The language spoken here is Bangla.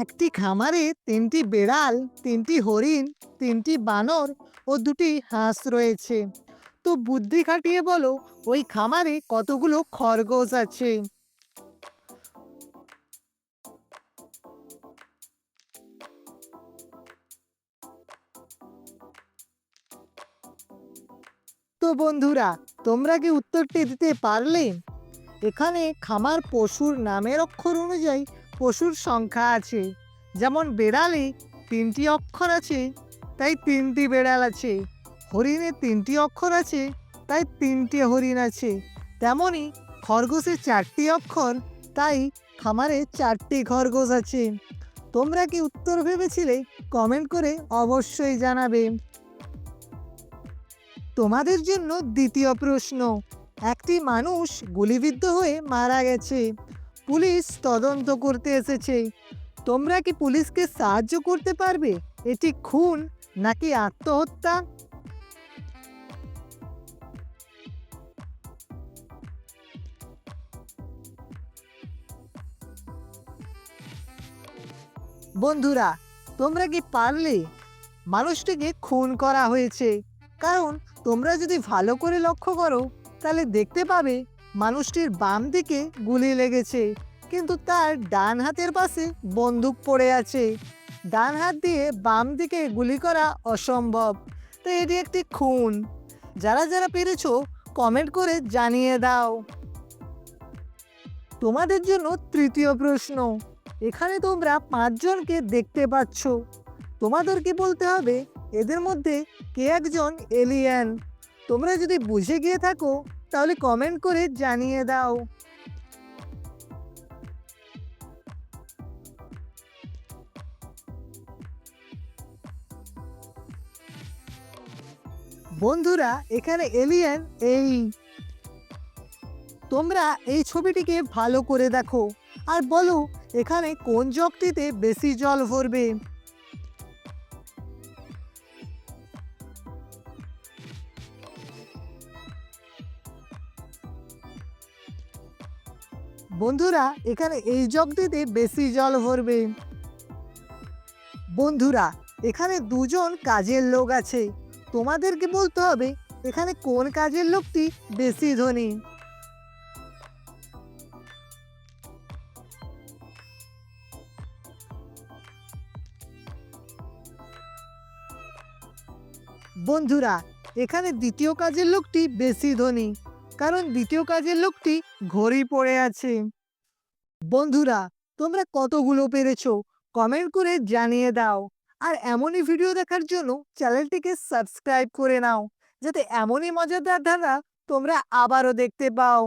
একটি খামারে তিনটি বেড়াল, তিনটি হরিণ, তিনটি বানর ও দুটি হাঁস রয়েছে। তো বুদ্ধি খাটিয়ে বলো, ওই খামারে কতগুলো খরগোশ আছে? তো বন্ধুরা, তোমরা কি উত্তরটি দিতে পারলে? এখানে খামার পশুর নামের অক্ষর অনুযায়ী পশুর সংখ্যা আছে। যেমন বেড়ালে তিনটি অক্ষর আছে, তাই তিনটি বেড়াল আছে। হরিণে তিনটি অক্ষর আছে, তাই তিনটি হরিণ আছে। তেমনি খরগোশে চারটি অক্ষর, তাই খামারে চারটি খরগোশ আছে। তোমরা কি উত্তর ভেবেছিলে? কমেন্ট করে অবশ্যই জানাবে। তোমাদের জন্য দ্বিতীয় প্রশ্ন। একটি মানুষ গুলিবিদ্ধ হয়ে মারা গেছে। পুলিশ তদন্ত করতে এসেছে। তোমরা কি পুলিশকে সাহায্য করতে পারবে? এটি খুন নাকি আত্মহত্যা? বন্ধুরা, তোমরা কি পারলে? মানুষটিকে খুন করা হয়েছে। কারণ তোমরা যদি ভালো করে লক্ষ্য করো, তাহলে দেখতে পাবে মানুষটির বাম দিকে গুলি লেগেছে, কিন্তু তার ডান হাতের পাশে বন্দুক পড়ে আছে। ডান হাত দিয়ে বাম দিকে গুলি করা অসম্ভব। তো এটি একটি খুন। যারা যারা পেরেছো, কমেন্ট করে জানিয়ে দাও। তোমাদের জন্য তৃতীয় প্রশ্ন। এখানে তোমরা পাঁচজনকে দেখতে পাচ্ছ। তোমাদেরকে বলতে হবে এদের মধ্যে কে একজন এলিয়েন। তোমরা যদি বুঝে গিয়ে থাকো, তাহলে কমেন্ট করে জানিয়ে দাও। বন্ধুরা, এখানে এলিয়েন এই। তোমরা এই ছবিটিকে ভালো করে দেখো আর বলো এখানে কোন জগটিতে বেশি জল ভরবে। বন্ধুরা, এখানে এই জগটিতে বেশি জল ভরবে। বন্ধুরা, এখানে দুজন কাজের লোক আছে। তোমাদেরকে বলতে হবে এখানে কোন কাজের লোকটি বেশি ধনী। বন্ধুরা, এখানে দ্বিতীয় কাজের লোকটি বেশি ধনী, কারণ দ্বিতীয় কাজের লোকটি ঘড়ি পড়ে আছে। বন্ধুরা, তোমরা কতগুলো পেরেছো? কমেন্ট করে জানিয়ে দাও। আর এমনই ভিডিও দেখার জন্য চ্যানেলটিকে সাবস্ক্রাইব করে নাও, যাতে এমনই মজাদার ধাঁধা তোমরা আবারও দেখতে পাও।